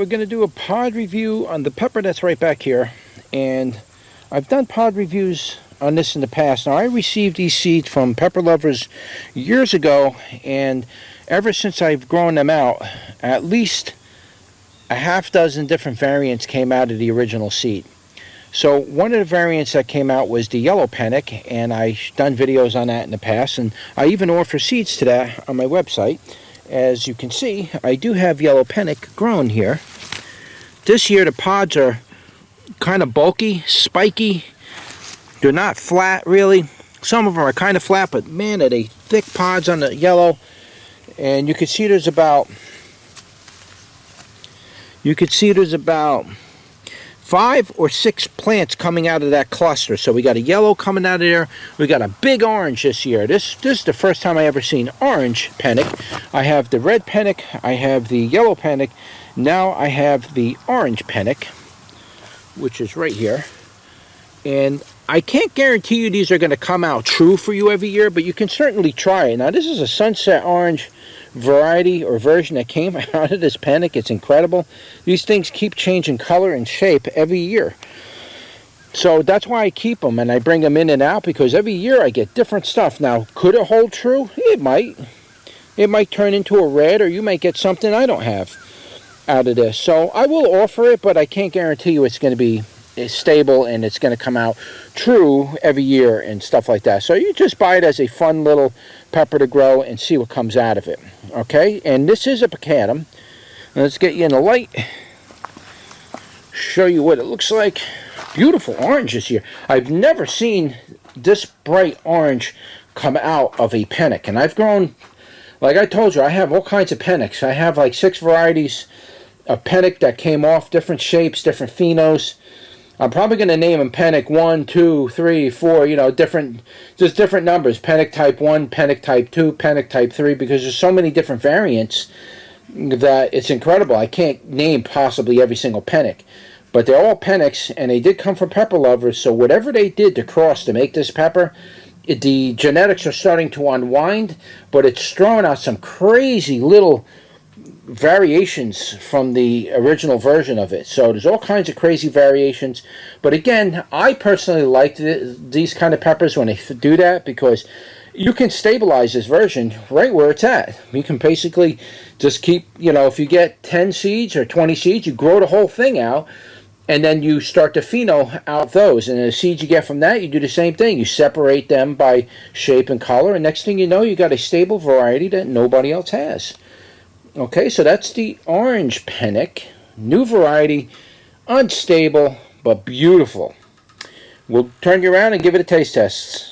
we're going to do a pod review on the pepper that's right back here. And I've done pod reviews on this in the past. Now, I received these seeds from pepper lovers years ago, and ever since I've grown them out, at least a half dozen different variants came out of the original seed. So one of the variants that came out was the yellow penic, and I've done videos on that in the past, and I even offer seeds to that on my website. As you can see, I do have yellow penic grown here. This year the pods are kind of bulky, spiky. They're not flat really. Some of them are kind of flat, but man, are they thick pods on the yellow. And you can see there's about 5 or 6 plants coming out of that cluster. So we got a yellow coming out of there. We got a big orange this year. This is the first time I ever seen orange penic. I have the red penic, I have the yellow penic. Now I have the orange penic, which is right here. And I can't guarantee you these are going to come out true for you every year, but you can certainly try it. Now this is a sunset orange variety or version that came out of this penic. It's incredible. These things keep changing color and shape every year. So that's why I keep them and I bring them in and out, because every year I get different stuff. Now, could it hold true? It might. It might turn into a red, or you might get something I don't have out of this. So I will offer it, but I can't guarantee you it's going to be stable and it's going to come out true every year and stuff like that. So you just buy it as a fun little pepper to grow and see what comes out of it. Okay, and this is a baccatum. Let's get you in the light, show you what it looks like. Beautiful orange this year. I've never seen this bright orange come out of a penic, and I've grown, like I told you, I have all kinds of penics. I have like 6 varieties of penic that came off, different shapes, different phenos. I'm probably going to name them penic 1, 2, 3, 4, you know, just different numbers. Penic type 1, penic type 2, penic type 3, because there's so many different variants that it's incredible. I can't name possibly every single penic. But they're all penics, and they did come from pepper lovers, so whatever they did to cross to make this pepper, the genetics are starting to unwind, but it's throwing out some crazy little variations from the original version of it. So there's all kinds of crazy variations, but again, I personally like these kind of peppers when they do that, because you can stabilize this version right where it's at. You can basically just keep, you know, if you get 10 seeds or 20 seeds, you grow the whole thing out, and then you start to pheno out those, and the seeds you get from that, you do the same thing. You separate them by shape and color, and next thing you know, you got a stable variety that nobody else has. Okay, so that's the orange penic, new variety, unstable, but beautiful. We'll turn you around and give it a taste test.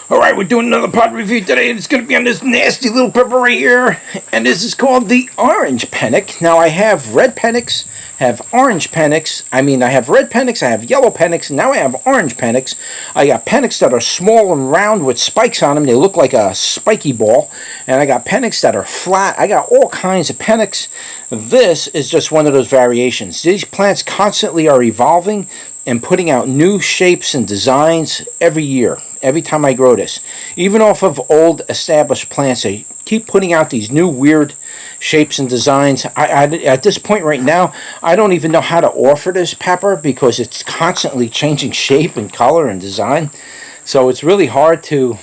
Alright, we're doing another pod review today, and it's going to be on this nasty little pepper right here, and this is called the orange penic. Now, I have red penics, have orange penics, I have red penics, I have yellow penics, and now I have orange penics. I got penics that are small and round with spikes on them. They look like a spiky ball. And I got penics that are flat. I got all kinds of penics. This is just one of those variations. These plants constantly are evolving and putting out new shapes and designs every year, every time I grow this. Even off of old established plants, they keep putting out these new weird shapes and designs. At this point right now, I don't even know how to offer this pepper, because it's constantly changing shape and color and design. So it's really hard to,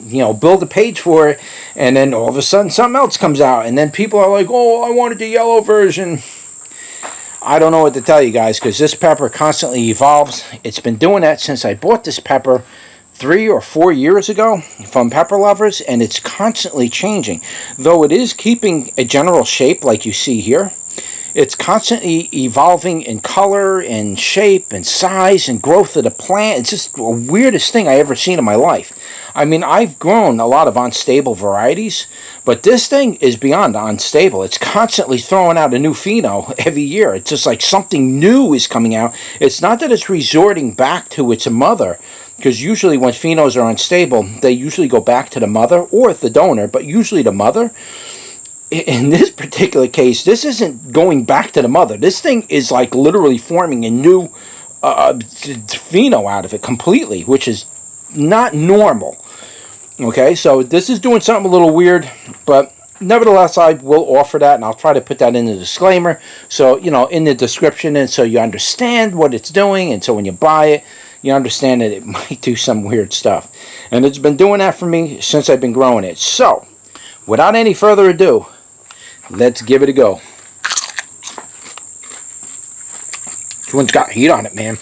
you know, build a page for it, and then all of a sudden something else comes out, and then people are like, oh, I wanted the yellow version. I don't know what to tell you guys, because this pepper constantly evolves. It's been doing that since I bought this pepper 3 or 4 years ago from pepper lovers, and it's constantly changing. Though it is keeping a general shape like you see here, it's constantly evolving in color and shape and size and growth of the plant. It's just the weirdest thing I ever seen in my life. I've grown a lot of unstable varieties, but this thing is beyond unstable. It's constantly throwing out a new pheno every year. It's just like something new is coming out. It's not that it's resorting back to its mother, because usually when phenos are unstable, they usually go back to the mother or the donor, but usually the mother. In this particular case, this isn't going back to the mother. This thing is like literally forming a new pheno out of it completely, which is not normal. Okay, so this is doing something a little weird, but nevertheless, I will offer that, and I'll try to put that in the disclaimer. So, in the description, and so you understand what it's doing, and so when you buy it, you understand that it might do some weird stuff. And it's been doing that for me since I've been growing it. So, without any further ado, let's give it a go. This one's got heat on it, man.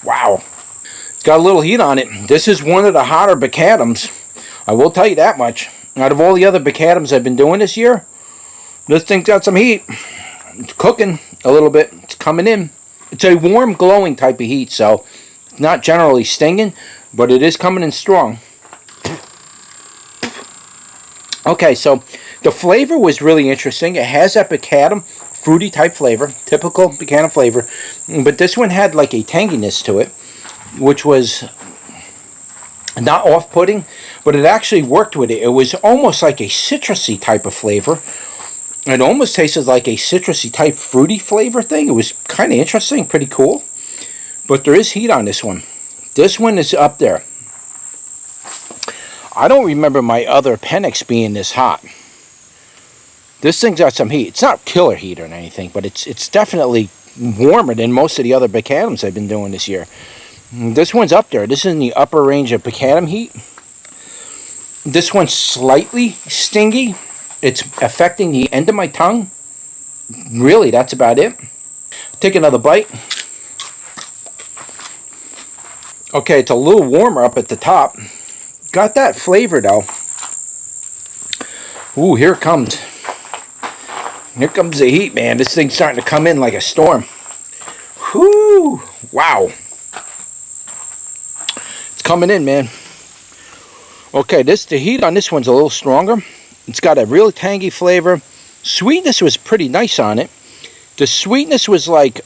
Wow. It's got a little heat on it. This is one of the hotter bacatums. I will tell you that much. Out of all the other bacatums I've been doing this year, this thing's got some heat. It's cooking a little bit. It's coming in. It's a warm, glowing type of heat, so it's not generally stinging, but it is coming in strong. Okay, so the flavor was really interesting. It has that baccatum, fruity type flavor, typical baccatum flavor, but this one had like a tanginess to it, which was not off-putting, but it actually worked with it. It was almost like a citrusy type of flavor. It almost tasted like a citrusy type fruity flavor thing. It was kind of interesting, pretty cool. But there is heat on this one. This one is up there. I don't remember my other Penecs being this hot. This thing's got some heat. It's not killer heat or anything, but it's definitely warmer than most of the other bacatums I've been doing this year. This one's up there. This is in the upper range of baccatum heat. This one's slightly stingy. It's affecting the end of my tongue. Really, that's about it. Take another bite. Okay, it's a little warmer up at the top. Got that flavor though. Ooh, here it comes. Here comes the heat, man. This thing's starting to come in like a storm. Whoo! Wow. It's coming in, man. Okay, the heat on this one's a little stronger. It's got a real tangy flavor. Sweetness was pretty nice on it. The sweetness was like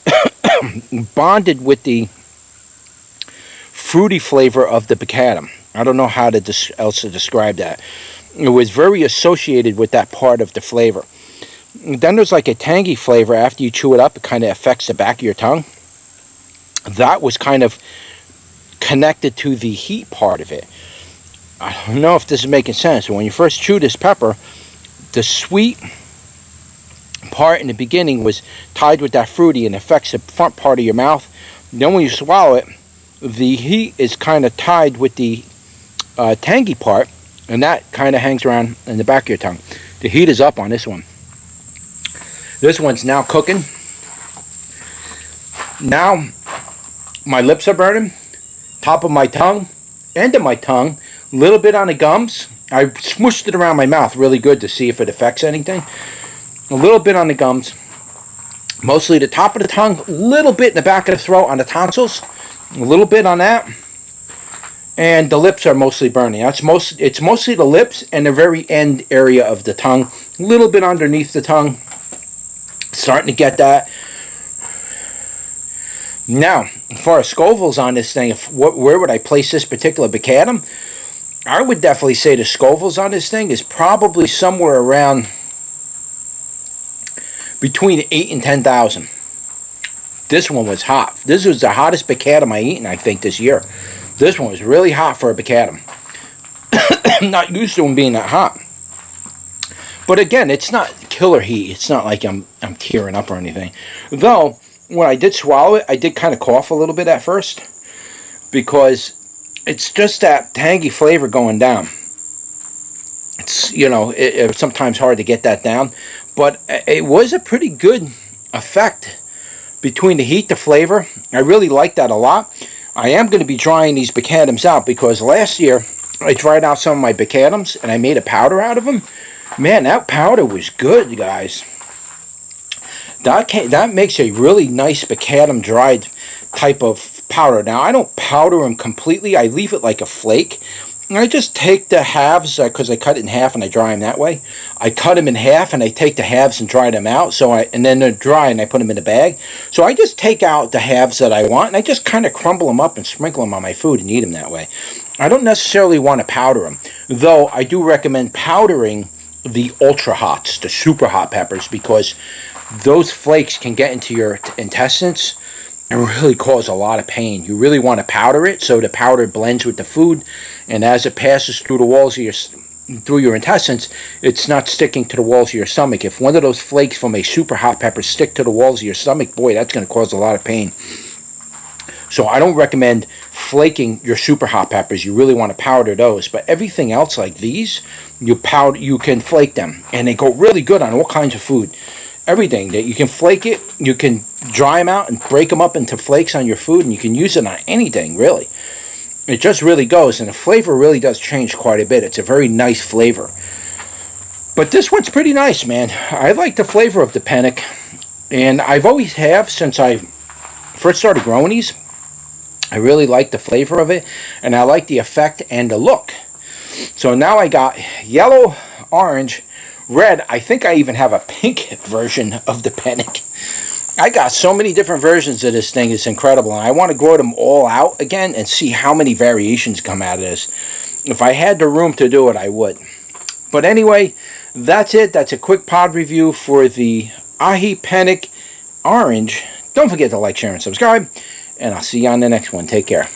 bonded with the fruity flavor of the baccatum. I don't know how else to describe that. It was very associated with that part of the flavor. Then there's like a tangy flavor after you chew it up. It kind of affects the back of your tongue. That was kind of connected to the heat part of it. I don't know if this is making sense. When you first chew this pepper, the sweet part in the beginning was tied with that fruity and affects the front part of your mouth. Then when you swallow it, the heat is kind of tied with the tangy part, and that kind of hangs around in the back of your tongue. The heat is up on this one. This one's now cooking. Now my lips are burning, top of my tongue, end of my tongue, a little bit on the gums. I smooshed it around my mouth really good to see if it affects anything. A little bit on the gums, mostly the top of the tongue, a little bit in the back of the throat on the tonsils, a little bit on that, and the lips are mostly burning. It's mostly the lips and the very end area of the tongue, a little bit underneath the tongue. Starting to get that. Now, as far as scovilles on this thing, where would I place this particular baccatum? I would definitely say the scovilles on this thing is probably somewhere around between 8 and 10,000. This one was hot. This was the hottest baccatum I eaten, I think, this year. This one was really hot for a baccatum. I'm not used to them being that hot. But again, it's not killer heat. It's not like I'm tearing up or anything. Though, when I did swallow it, I did kind of cough a little bit at first. Because it's just that tangy flavor going down. It's, it's sometimes hard to get that down. But it was a pretty good effect between the heat, the flavor. I really like that a lot. I am going to be drying these bacatums out because last year I dried out some of my bacatums and I made a powder out of them. Man, that powder was good, guys. That makes a really nice baccatum dried type of powder. Now, I don't powder them completely. I leave it like a flake. And I just take the halves, because I cut it in half and I dry them that way. I cut them in half and I take the halves and dry them out. And then they're dry and I put them in a bag. So I just take out the halves that I want and I just kind of crumble them up and sprinkle them on my food and eat them that way. I don't necessarily want to powder them. Though I do recommend powdering the ultra hots, the super hot peppers, because those flakes can get into your intestines and really cause a lot of pain. You really want to powder it so the powder blends with the food, and as it passes through the walls of through your intestines, it's not sticking to the walls of your stomach. If one of those flakes from a super hot pepper stick to the walls of your stomach, boy, that's going to cause a lot of pain. So I don't recommend flaking your super hot peppers. You really want to powder those. But everything else like these, you can flake them, and they go really good on all kinds of food. Everything that you can flake it, you can dry them out and break them up into flakes on your food, and you can use it on anything, really. It just really goes, and the flavor really does change quite a bit. It's a very nice flavor. But this one's pretty nice, man. I like the flavor of the Penec, and I've always have since I first started growing these. I really like the flavor of it, and I like the effect and the look. So now I got yellow, orange, red. I think I even have a pink version of the Penec. I got so many different versions of this thing. It's incredible. And I want to grow them all out again and see how many variations come out of this. If I had the room to do it, I would. But anyway, that's it. That's a quick pod review for the Aji Penec Orange. Don't forget to like, share, and subscribe. And I'll see you on the next one. Take care.